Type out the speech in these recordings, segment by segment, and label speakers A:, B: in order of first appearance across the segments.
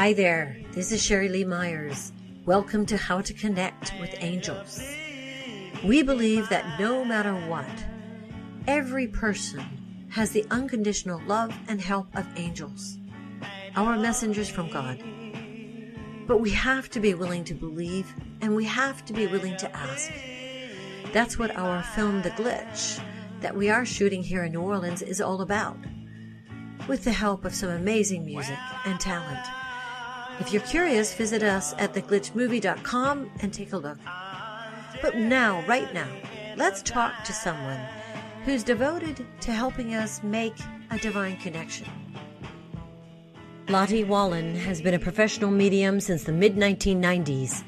A: Hi there, this is Sheri Leigh Myers. Welcome to How to Connect with Angels. We believe that no matter what, every person has the unconditional love and help of angels, our messengers from God. But we have to be willing to believe, and we have to be willing to ask. That's what our film, The Glitch, that we are shooting here in New Orleans is all about, with the help of some amazing music and talent. If you're curious, visit us at theglitchmovie.com and take a look. But now, right now, let's talk to someone who's devoted to helping us make a divine connection. Lottie Wahlin has been a professional medium since the mid-1990s,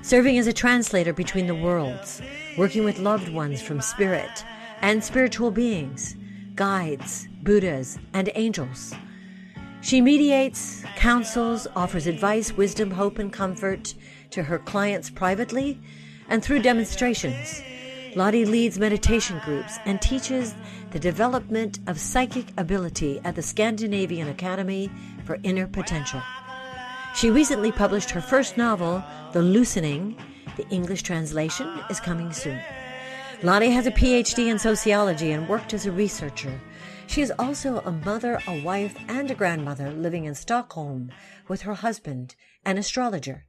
A: serving as a translator between the worlds, working with loved ones from spirit and spiritual beings, guides, Buddhas, and angels. She mediates, counsels, offers advice, wisdom, hope, and comfort to her clients privately and through demonstrations. Lottie leads meditation groups and teaches the development of psychic ability at the Scandinavian Academy for Inner Potential. She recently published her first novel, The Loosening. The English translation is coming soon. Lottie has a PhD in sociology and worked as a researcher. She is also a mother, a wife, and a grandmother living in Stockholm with her husband, an astrologer.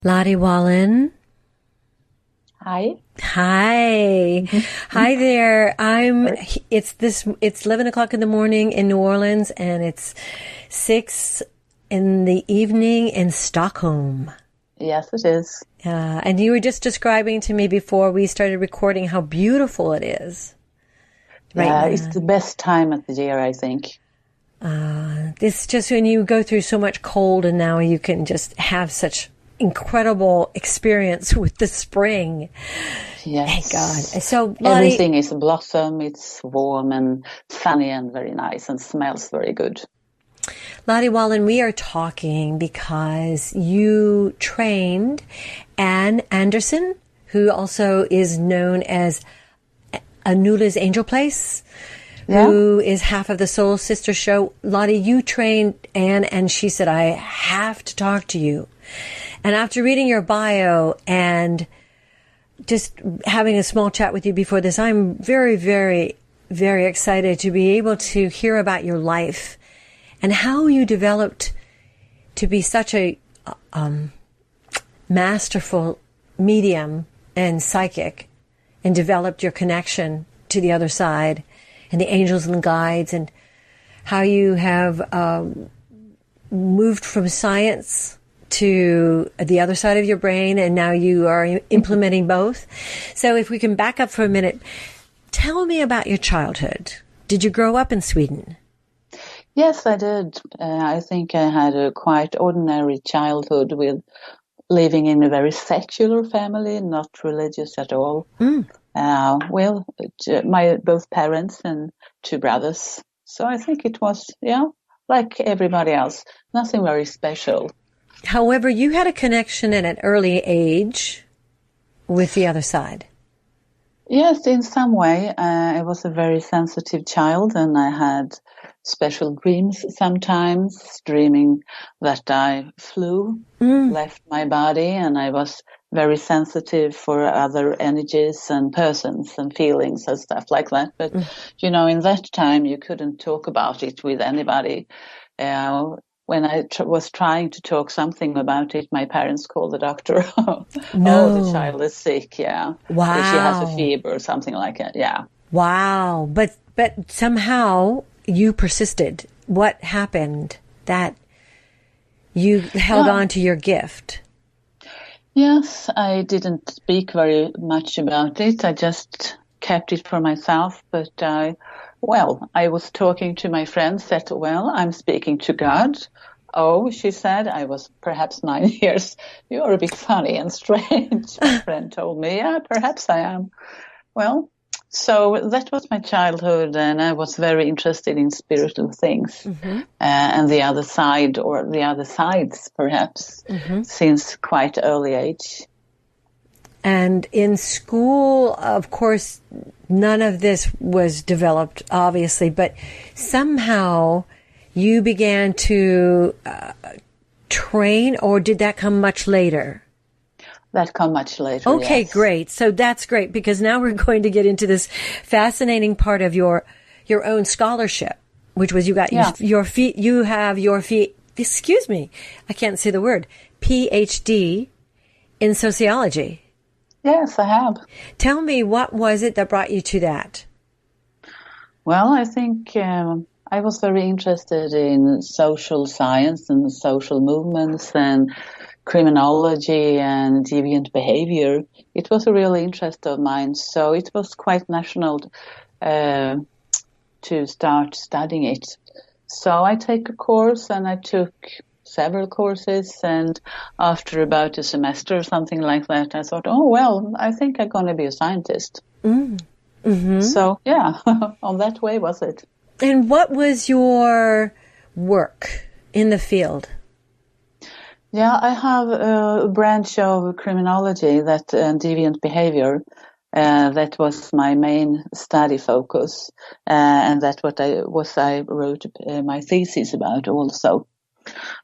A: Lottie Wahlin.
B: Hi.
A: Hi. Hi there. It's 11 o'clock in the morning in New Orleans, and it's 6 in the evening in Stockholm.
B: Yes, it is.
A: And you were just describing to me before we started recording how beautiful it is.
B: Right, it's the best time of the year, I think.
A: It's just when you go through so much cold, and now you can just have such incredible experience with the spring.
B: Yes.
A: Thank God. So, Lottie,
B: everything is blossom. It's warm and sunny and very nice and smells very good.
A: Lottie Wahlin, we are talking because you trained Anne Anderson, who also is known as Anula's Angel Place, who is half of the Soul Sister show. Lottie, you trained Anne, and she said, I have to talk to you. And after reading your bio and just having a small chat with you before this, I'm very, very, very excited to be able to hear about your life and how you developed to be such a masterful medium and psychic, and developed your connection to the other side and the angels and guides, and how you have moved from science to the other side of your brain, and now you are implementing both. So if we can back up for a minute, tell me about your childhood. Did you grow up in Sweden?
B: Yes, I did. I think I had a quite ordinary childhood with living in a very secular family, not religious at all. My both parents and two brothers. So I think it was, like everybody else, nothing very special.
A: However, you had a connection at an early age with the other side.
B: Yes, in some way. I was a very sensitive child, and I had special dreams sometimes, dreaming that I flew, left my body, and I was very sensitive for other energies and persons and feelings and stuff like that. But, in that time, you couldn't talk about it with anybody. When I was trying to talk something about it, my parents called the doctor.
A: No.
B: The child is sick,
A: Wow.
B: She has a fever or something like that,
A: Wow. But somehow you persisted. What happened that you held on to your gift?
B: Yes, I didn't speak very much about it. I just kept it for myself. But I was talking to my friend, said, I'm speaking to God. Oh, she said, I was perhaps 9 years. You're a bit funny and strange. My friend told me, perhaps I am. Well, so that was my childhood, and I was very interested in spiritual things and the other side, or the other sides, perhaps, since quite early age.
A: And in school, of course, none of this was developed, obviously, but somehow you began to train, or did that come much later?
B: That come much later.
A: Okay,
B: yes.
A: Great. So that's great, because now we're going to get into this fascinating part of your own scholarship, which was you have your excuse me, I can't say the word, PhD in sociology.
B: Yes, I have.
A: Tell me, what was it that brought you to that?
B: Well, I think I was very interested in social science and social movements and criminology and deviant behavior. It was a real interest of mine, so it was quite natural to start studying it. So I take a course, and I took several courses, and after about a semester or something like that, I thought, oh, well, I think I'm going to be a scientist.
A: Mm-hmm.
B: So, yeah, on that way was it.
A: And what was your work in the field?
B: Yeah, I have a branch of criminology, that deviant behavior. That was my main study focus, and that's what I wrote my thesis about also.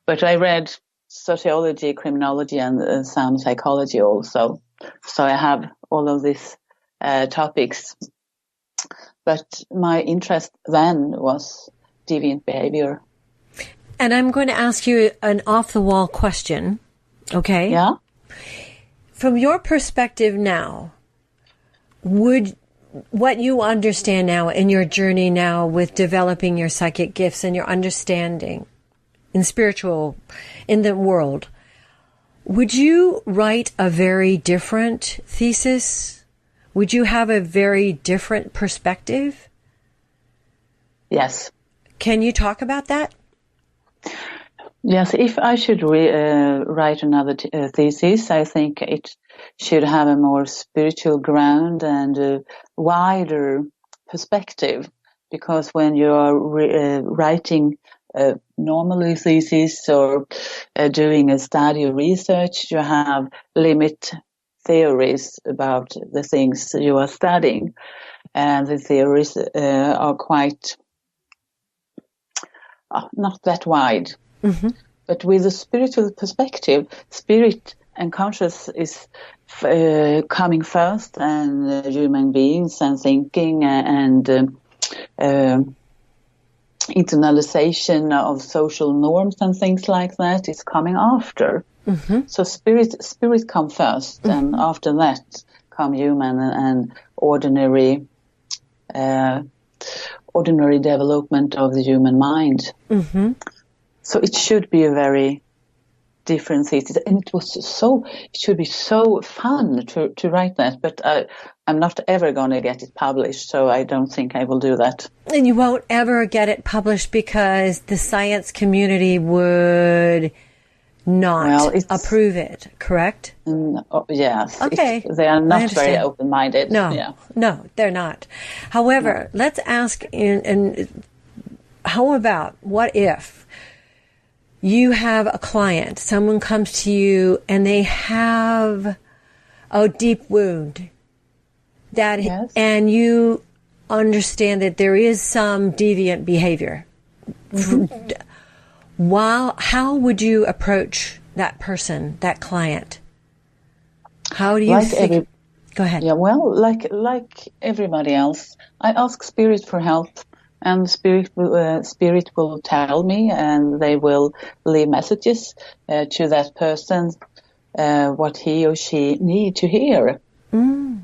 B: But I read sociology, criminology, and some psychology also. So I have all of these topics. But my interest then was deviant behavior.
A: And I'm going to ask you an off-the-wall question, okay?
B: Yeah.
A: From your perspective now, would what you understand now in your journey now with developing your psychic gifts and your understanding in spiritual, in the world, would you write a very different thesis? Would you have a very different perspective?
B: Yes.
A: Can you talk about that?
B: Yes, if I should write another thesis, I think it should have a more spiritual ground and a wider perspective, because when you are writing normally thesis or doing a study or research, you have limit theories about the things you are studying, and the theories are quite not that wide.
A: Mm-hmm.
B: But with a spiritual perspective, spirit and conscious is coming first, and human beings and thinking and internalization of social norms and things like that is coming after.
A: Mm-hmm.
B: So spirit come first,
A: mm-hmm.
B: and after that come human and ordinary development of the human mind.
A: Mm-hmm.
B: So it should be a very different thesis, and it should be so fun to write that, but I'm not ever going to get it published, so I don't think I will do that.
A: And you won't ever get it published because the science community would not approve it, correct?
B: Yes.
A: Okay.
B: They are not very open-minded.
A: No, they're not. However, let's ask, how about, what if you have a client, someone comes to you and they have a deep wound and you understand that there is some deviant behavior. Mm-hmm. How would you approach that person, that client? How do you think? Go ahead.
B: Yeah, well, like everybody else, I ask spirit for help. And spirit will tell me, and they will leave messages to that person what he or she need to hear.
A: Mm.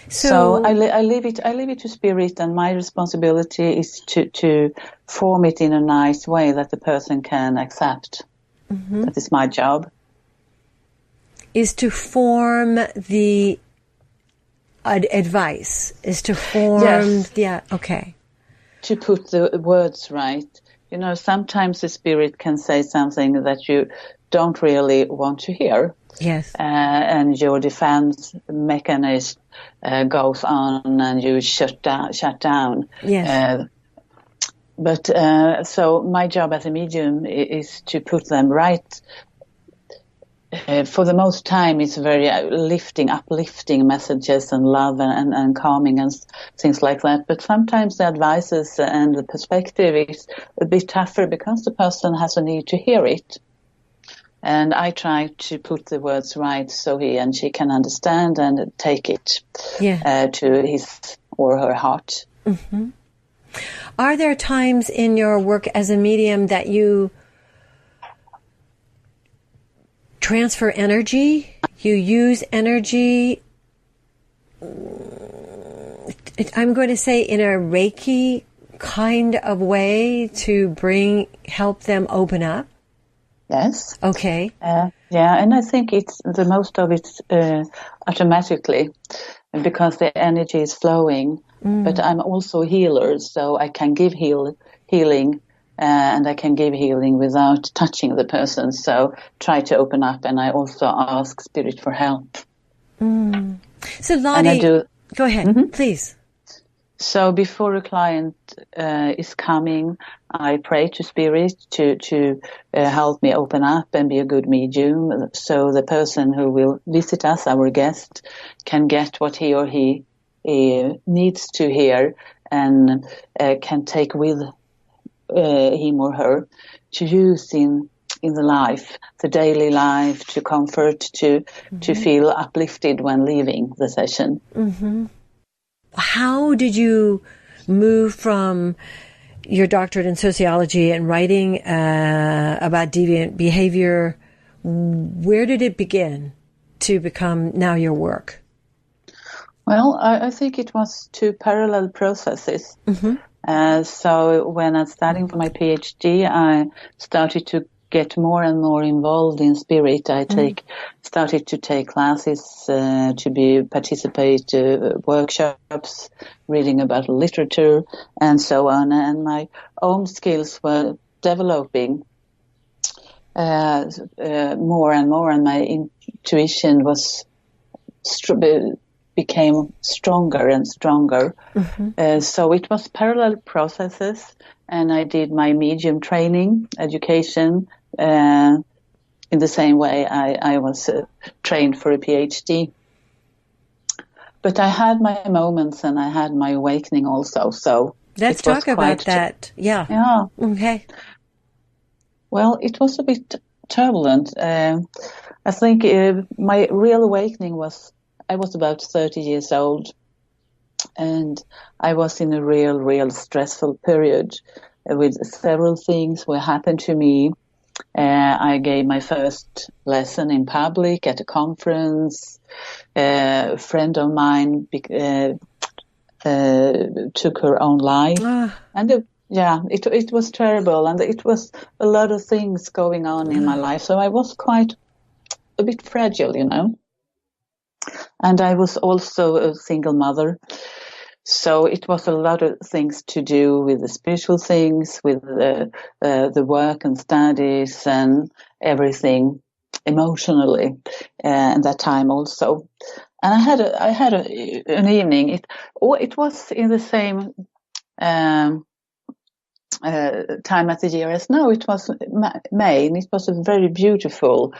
B: So I leave it to spirit, and my responsibility is to form it in a nice way that the person can accept. Mm-hmm. That is my job.
A: Is to form the advice, is to form...
B: Yes.
A: Yeah, okay.
B: To put the words right. You know, sometimes the spirit can say something that you don't really want to hear.
A: Yes.
B: And your defense mechanism goes on, and you shut down.
A: Yes.
B: So my job as a medium is to put them right for the most time, it's very uplifting messages and love and calming and things like that. But sometimes the advices and the perspective is a bit tougher because the person has a need to hear it. And I try to put the words right so he and she can understand and take it to his or her heart.
A: Mm-hmm. Are there times in your work as a medium that you transfer energy? You use energy, I'm going to say in a Reiki kind of way to help them open up?
B: Yes.
A: Okay.
B: And I think it's the most of it automatically because the energy is flowing. But I'm also a healer, so I can give healing, and I can give healing without touching the person. So try to open up, and I also ask Spirit for help.
A: So Lottie, go ahead, please.
B: So before a client is coming, I pray to Spirit to help me open up and be a good medium, so the person who will visit us, our guest, can get what he or he needs to hear and can take with him or her to use in the daily life, to comfort, to feel uplifted when leaving the session.
A: Mm-hmm. How did you move from your doctorate in sociology and writing about deviant behavior? Where did it begin to become now your work?
B: Well, I think it was two parallel processes. So when I was studying for my PhD, I started to get more and more involved in spirit. I started to take classes, participate workshops, reading about literature, and so on. And my own skills were developing more and more, and my intuition became stronger and stronger. So it was parallel processes, and I did my medium training, education, in the same way I was trained for a PhD. But I had my moments and I had my awakening also. So
A: let's talk about that. Yeah. Okay.
B: Well, it was a bit turbulent. I think my real awakening was I was about 30 years old, and I was in a real stressful period with several things that happened to me. I gave my first lesson in public at a conference. A friend of mine took her own life, and it was terrible, and it was a lot of things going on in my life. So I was quite a bit fragile, And I was also a single mother. So it was a lot of things to do with the spiritual things, with the work and studies and everything emotionally, at that time also. And I had an evening. It was in the same time of the year as now. It was May, and it was a very beautiful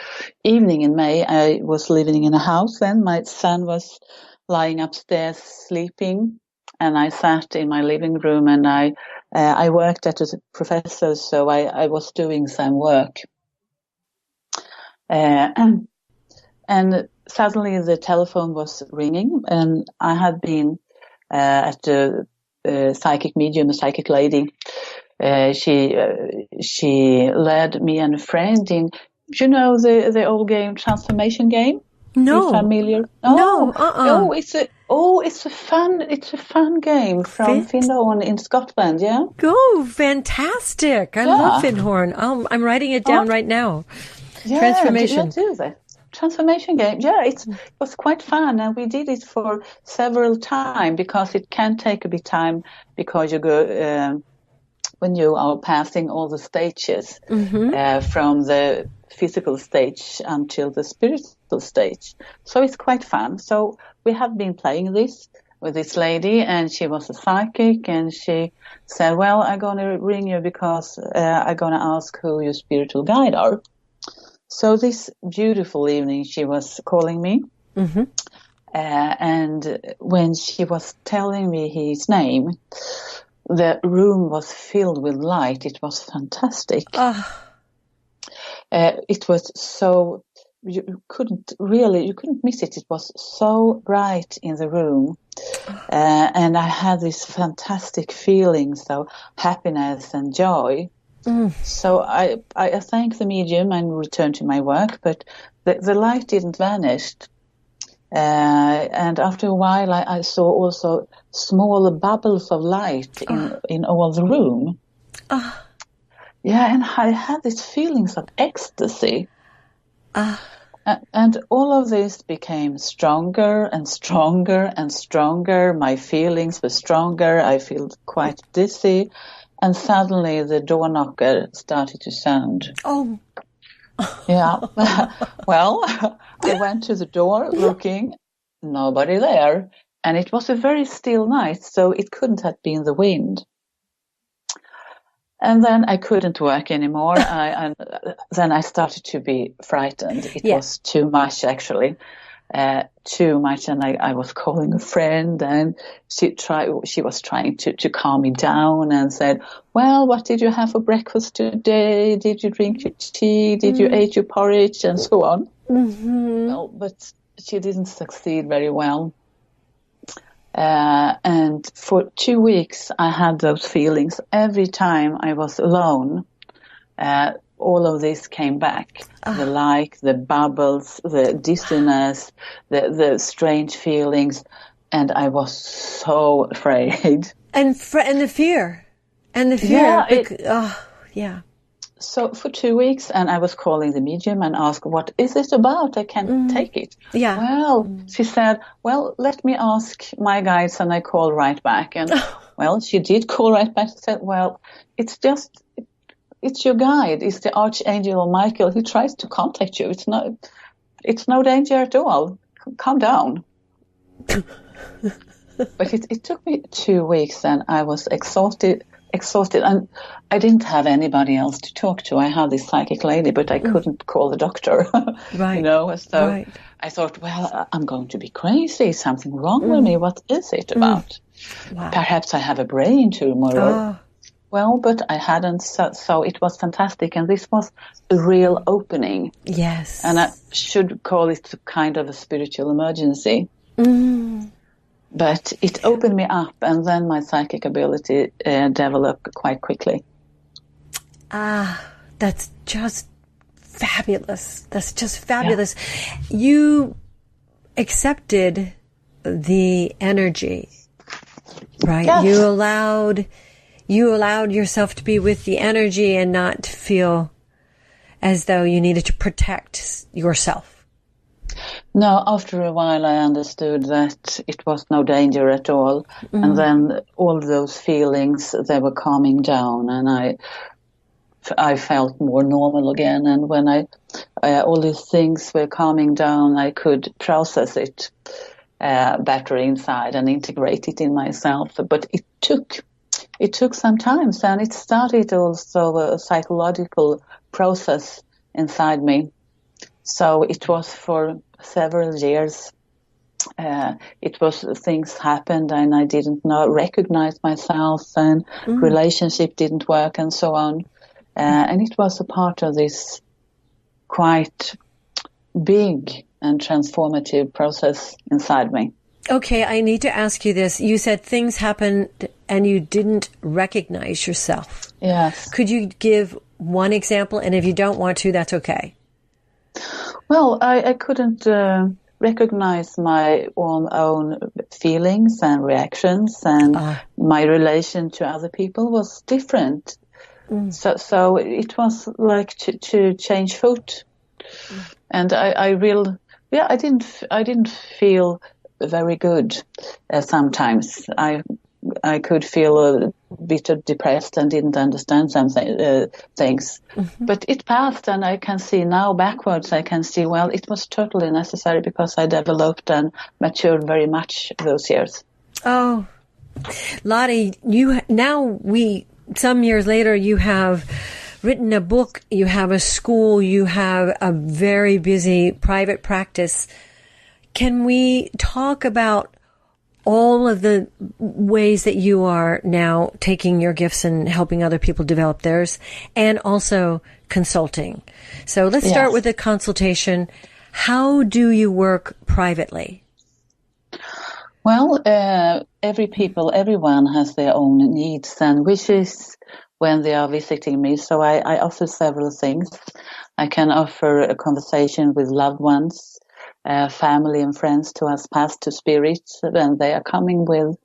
B: evening in May. I was living in a house then. My son was lying upstairs sleeping, and I sat in my living room, and I worked at a professor, so I was doing some work. And suddenly the telephone was ringing, and I had been at a psychic medium, a psychic lady. She led me and a friend in, the old game, transformation game?
A: No.
B: Are you familiar?
A: No.
B: It's a fun game from Findhorn in Scotland, yeah?
A: Oh, fantastic. I love Findhorn. I'm writing it down right now.
B: Yeah,
A: Transformation.
B: Do that. Transformation game. Yeah, it was quite fun, and we did it for several times because it can take a bit time because you go when you are passing all the stages from the physical stage until the spiritual stage. So it's quite fun. So we have been playing this with this lady, and she was a psychic, and she said, well, I'm going to ring you because I'm going to ask who your spiritual guide are. So this beautiful evening, she was calling me.
A: Mm-hmm.
B: And when she was telling me his name, the room was filled with light. It was fantastic. It was so, you couldn't miss it. It was so bright in the room. And I had this fantastic feelings of happiness and joy. So I thanked the medium and returned to my work, but the light didn't vanish. And after a while, I saw also small bubbles of light in all the room. Yeah, and I had these feelings of ecstasy. And all of this became stronger and stronger and stronger. My feelings were stronger. I feel quite dizzy. And suddenly the door knocker started to sound.
A: Oh.
B: Yeah. Well, I went to the door looking, nobody there. And it was a very still night, so it couldn't have been the wind. And then I couldn't work anymore. And then I started to be frightened. It was too much, actually. Too much. And I was calling a friend, and she was trying to calm me down and said, well, what did you have for breakfast today? Did you drink your tea? Did you eat your porridge? And so on. Mm-hmm. Well, but she didn't succeed very well. And for 2 weeks, I had those feelings. Every time I was alone, all of this came back. The light, the bubbles, the dizziness, the strange feelings. And I was so afraid.
A: And the fear. And the fear. Yeah.
B: So for 2 weeks, and I was calling the medium and asked, what is it about? I can't take it.
A: Yeah.
B: Well, she said, well, let me ask my guides, and I called right back. And, well, she did call right back. She said, well, it's your guide. It's the Archangel Michael. He tries to contact you. It's no danger at all. Calm down. But it took me 2 weeks, and I was exhausted, and I didn't have anybody else to talk to. I had this psychic lady, but I couldn't call the doctor.
A: Right.
B: So I thought, well, I'm going to be crazy. Something wrong with me. What is it about? Wow. Perhaps I have a brain tumor. Well, but I hadn't. So it was fantastic, and this was a real opening.
A: Yes.
B: And I should call it kind of a spiritual emergency. But it opened me up, and then my psychic ability developed quite quickly.
A: That's just fabulous. That's just fabulous. Yeah. You accepted the energy, right? Yes. You allowed yourself to be with the energy and not feel as though you needed to protect yourself.
B: No, after a while I understood that it was no danger at all. And then all those feelings, they were calming down, and I felt more normal again. And when all these things were calming down, I could process it better inside and integrate it in myself. But it took some time, and it started also a psychological process inside me. So it was for several years. It was things happened, and I didn't recognize myself, and relationship didn't work, and so on. And it was a part of this quite big and transformative process inside me.
A: Okay, I need to ask you this. You said things happened and you didn't recognize yourself.
B: Yes.
A: Could you give one example? And if you don't want to, that's okay.
B: Well, I couldn't recognize my own feelings and reactions, and my relation to other people was different. So it was like to change foot, and I didn't feel very good. Sometimes I could feel a bit depressed and didn't understand some things. But it passed, and I can see now backwards, I can see, well, it was totally necessary because I developed and matured very much those years.
A: Oh, Lottie, some years later, you have written a book, you have a school, you have a very busy private practice. Can we talk about all of the ways that you are now taking your gifts and helping other people develop theirs, and also consulting? So let's start with the consultation. How do you work privately?
B: Well, everyone has their own needs and wishes when they are visiting me. So I offer several things. I can offer a conversation with loved ones, family and friends to us past to spirits when they are coming with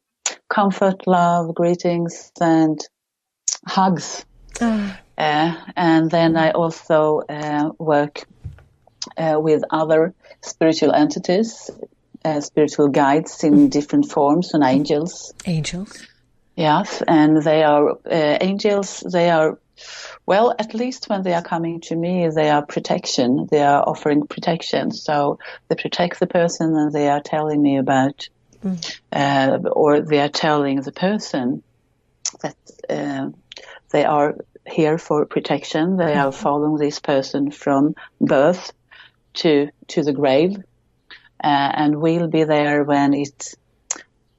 B: comfort, love, greetings and hugs. And then I also work with other spiritual entities, spiritual guides in different forms, and angels.
A: Angels.
B: Yes, and they are angels. They are, well, at least when they are coming to me, they are protection. They are offering protection. So they protect the person, and they are telling me about, or they are telling the person that they are here for protection. They are following this person from birth to the grave, and we'll be there when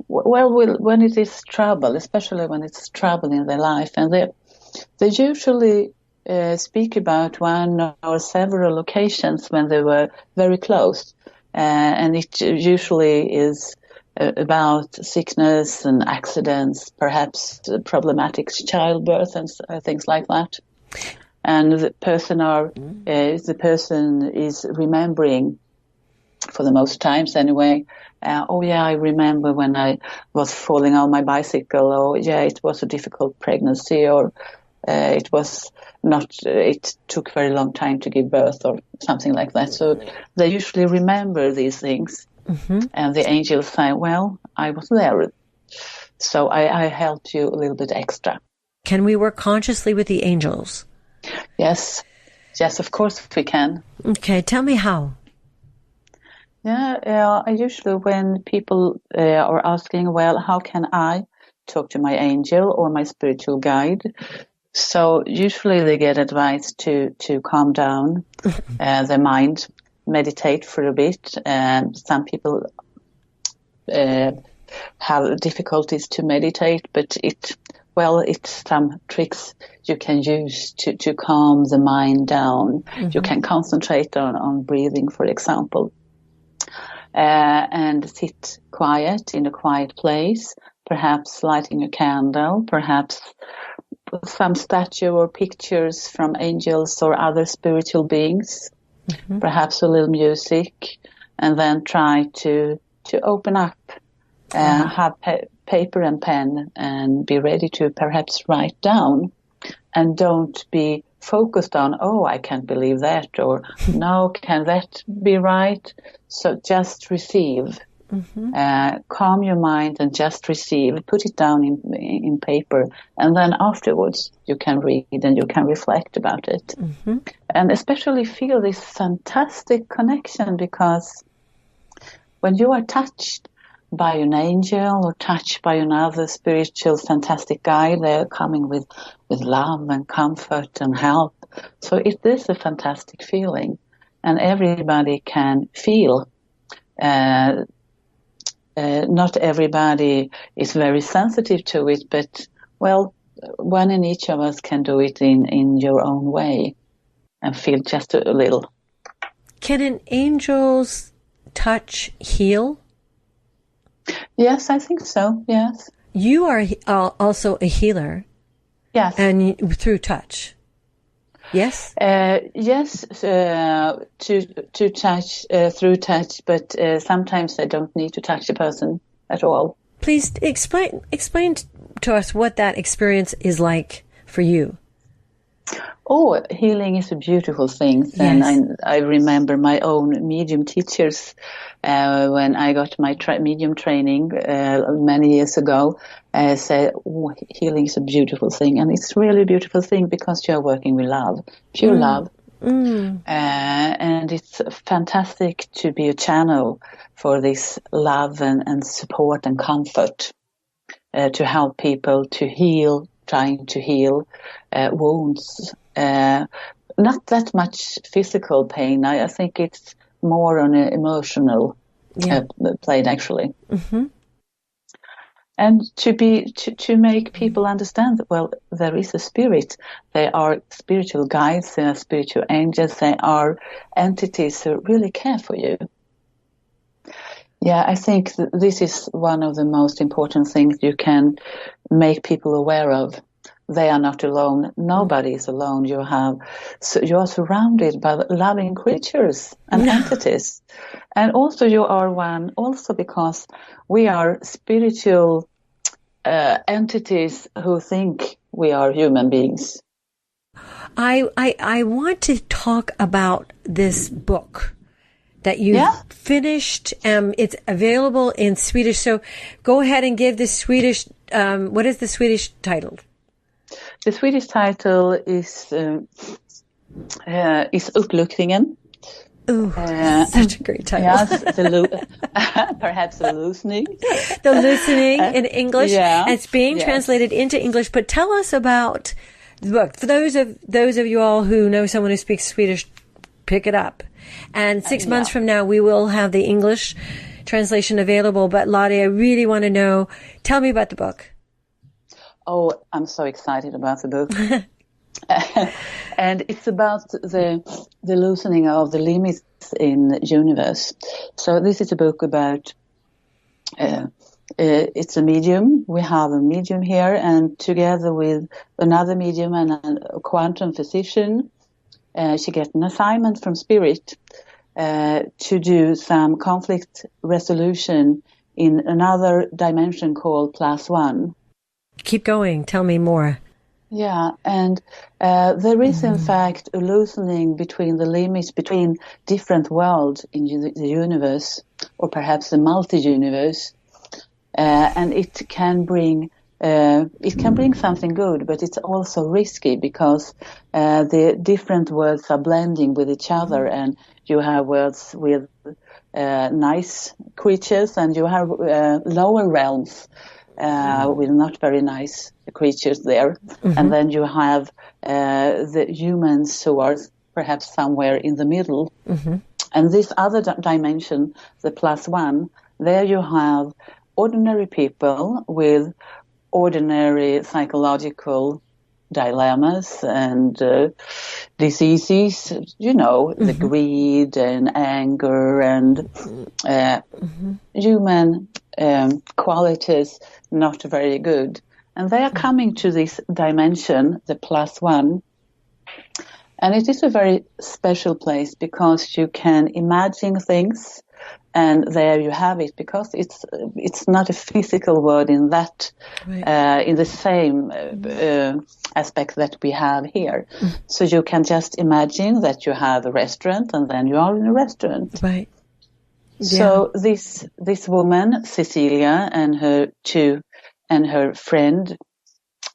B: when it is trouble, especially when it's trouble in their life. And they usually speak about one or several occasions when they were very close, and it usually is about sickness and accidents, perhaps problematic childbirth and things like that. And the person is remembering, for the most times anyway, I remember when I was falling on my bicycle, or it was a difficult pregnancy, or it took very long time to give birth, or something like that. So they usually remember these things. And the angels say, well, I was there, so I helped you a little bit extra.
A: Can we work consciously with the angels?
B: Yes, of course we can.
A: Okay, tell me how.
B: I usually, when people are asking, well, how can I talk to my angel or my spiritual guide? So usually they get advice to calm down their mind, meditate for a bit. Some people have difficulties to meditate, but it's some tricks you can use to calm the mind down. You can concentrate on breathing, for example. And sit quiet in a quiet place, perhaps lighting a candle, perhaps some statue or pictures from angels or other spiritual beings, perhaps a little music, and then try to open up, have paper and pen, and be ready to perhaps write down, and don't be focused on, I can't believe that, or no, can that be right? So just receive, calm your mind and just receive, put it down in paper, and then afterwards you can read and you can reflect about it. And especially feel this fantastic connection, because when you are touched by an angel or touched by another spiritual fantastic guide, they're coming with love and comfort and help. So it is a fantastic feeling, and everybody can feel. Not everybody is very sensitive to it, but one in each of us can do it in your own way and feel just a little.
A: Can an angel's touch heal?
B: Yes, I think so, yes.
A: You are also a healer.
B: Yes.
A: And through touch. Yes?
B: Yes, to touch, through touch, but sometimes I don't need to touch a person at all.
A: Please explain to us what that experience is like for you.
B: Oh, healing is a beautiful thing.
A: Yes.
B: And I remember my own medium teachers when I got my medium training many years ago, said, healing is a beautiful thing. And it's really a beautiful thing because you're working with love, pure love. And it's fantastic to be a channel for this love and support and comfort, to help people to heal trying to heal wounds. Not that much physical pain. I think it's more on an emotional plane, actually.
A: Mm-hmm.
B: And to make people understand that, well, there is a spirit. They are spiritual guides, they are spiritual angels, they are entities who really care for you. Yeah, I think this is one of the most important things you can make people aware of. They are not alone. Nobody is alone. You are surrounded by loving creatures and entities. And also you are one, also because we are spiritual entities who think we are human beings.
A: I want to talk about this book that you finished. It's available in Swedish. So go ahead and give the Swedish, what is the Swedish title?
B: The Swedish title is Uppluckringen.
A: Ooh, such a great title.
B: Yes, perhaps the loosening.
A: The loosening in English.
B: Yeah,
A: and it's being translated into English. But tell us about the book. For those of you all who know someone who speaks Swedish, pick it up. And 6 months from now, we will have the English translation available. But Lottie, I really want to know, tell me about the book.
B: Oh, I'm so excited about the book. And it's about the loosening of the limits in the universe. So this is a book about, it's a medium. We have a medium here, and together with another medium and a quantum physician, she gets an assignment from Spirit to do some conflict resolution in another dimension called +1.
A: Keep going. Tell me more.
B: Yeah, and there is in fact a loosening between the limits between different worlds in the universe, or perhaps the multi-universe, and it can bring something good, but it's also risky because the different worlds are blending with each other, and you have worlds with nice creatures, and you have lower realms with not very nice creatures there. Mm-hmm. And then you have the humans who are perhaps somewhere in the middle. Mm-hmm. And this other dimension, the +1, there you have ordinary people with ordinary psychological dilemmas and diseases, the greed and anger and human qualities not very good. And they are coming to this dimension, the +1. And it is a very special place because you can imagine things, and there you have it, because it's not a physical word in that, in the same aspect that we have here. Mm. So you can just imagine that you have a restaurant, and then you are in a restaurant.
A: Right. Yeah.
B: So this woman, Cecilia, and her friend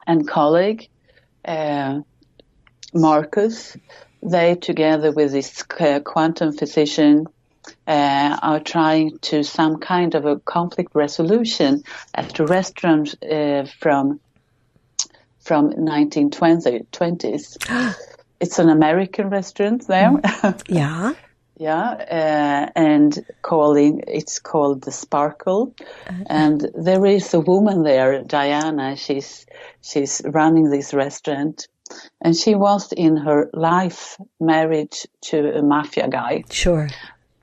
B: and colleague, Marcus, they together with this quantum physician are trying to some kind of a conflict resolution at a restaurant from 1920s. It's an American restaurant there.
A: Yeah.
B: Yeah, and it's called the Sparkle, and there is a woman there, Diana. She's running this restaurant, and she was in her life married to a mafia guy.
A: Sure.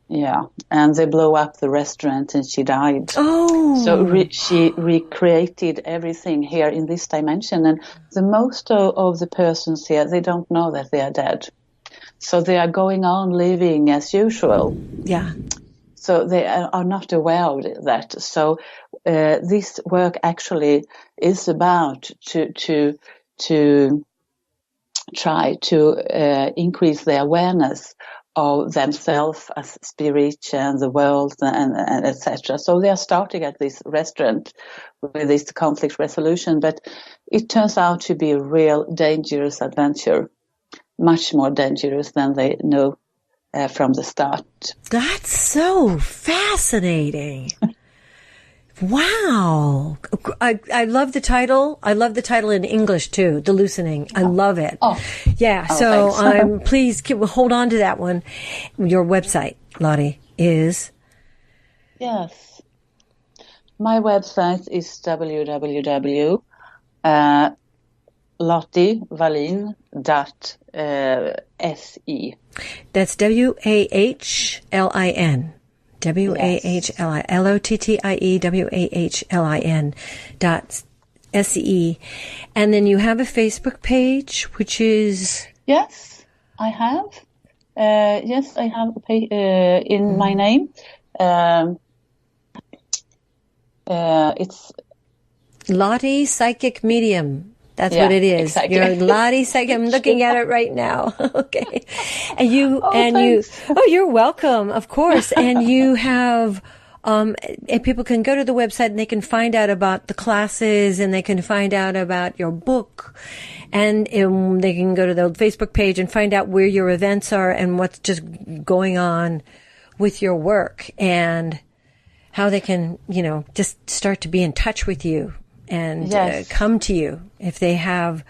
B: Yeah, and they blew up the restaurant, and she died.
A: Oh.
B: So she recreated everything here in this dimension, and the most of the persons here, they don't know that they are dead. So they are going on living as usual.
A: Yeah.
B: So they are not aware of that. So this work actually is about to try to increase the awareness of themselves as spirit and the world and etc. So they are starting at this restaurant with this conflict resolution, but it turns out to be a real dangerous adventure. Much more dangerous than they know from the start.
A: That's so fascinating. Wow. I love the title. I love the title in English too, The Loosening. I love it.
B: Oh.
A: Yeah.
B: Oh,
A: so please hold on to that one. Your website, Lottie, is?
B: Yes. My website is www.lottiewahlin.se.
A: That's WAHLIN. WAHLIN.SE. And then you have a Facebook page, which is?
B: Yes, I have. Yes, I have a page in my name. It's
A: Lottie Psychic Medium. That's what it is.
B: Exactly.
A: You're Lottie Psychic. I'm looking at it right now. Okay. And
B: thanks.
A: you're welcome, of course. And you have, and people can go to the website and they can find out about the classes and they can find out about your book and they can go to the Facebook page and find out where your events are and what's just going on with your work and how they can, just start to be in touch with you and come to you if they have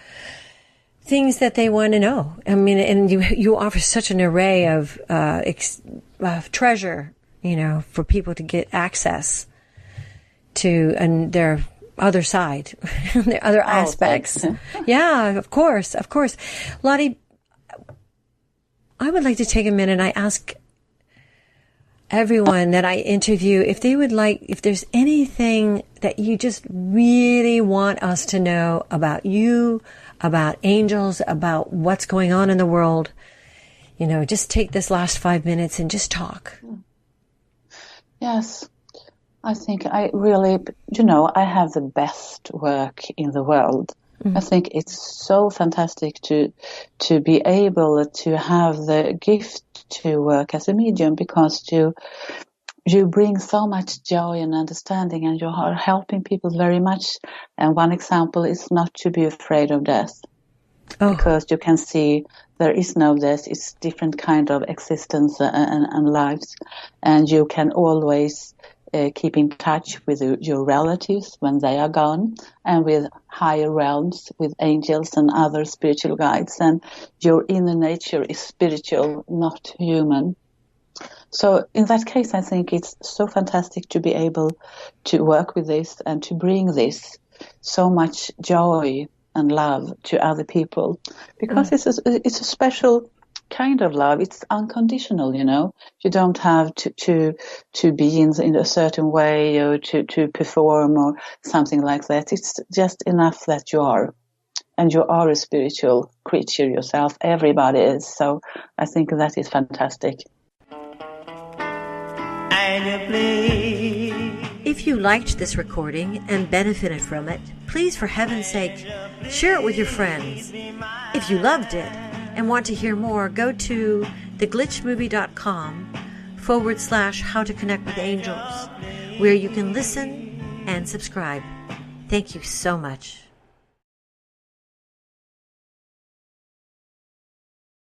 A: things that they want to know. I mean, and you offer such an array of treasure, for people to get access to and their other side, their other aspects. Yeah, of course. Lottie, I would like to take a minute. I ask everyone that I interview if they would like, if there's anything that you just really want us to know about you, about angels, about what's going on in the world, just take this last 5 minutes and just talk.
B: Yes, I think I really, I have the best work in the world. I think it's so fantastic to be able to have the gift to work as a medium because you bring so much joy and understanding and you are helping people very much. And one example is not to be afraid of death because you can see there is no death. It's different kind of existence and lives. And you can always keep in touch with your relatives when they are gone and with higher realms, with angels and other spiritual guides. And your inner nature is spiritual, not human. So in that case, I think it's so fantastic to be able to work with this and to bring this so much joy and love to other people because it's a special kind of love. It's unconditional, You don't have to be in a certain way or to perform or something like that. It's just enough that you are. And you are a spiritual creature yourself. Everybody is. So I think that is fantastic.
A: If you liked this recording and benefited from it, please, for heaven's sake, share it with your friends. If you loved it and want to hear more, go to theglitchmovie.com/how to connect with angels, where you can listen and subscribe. Thank you so much.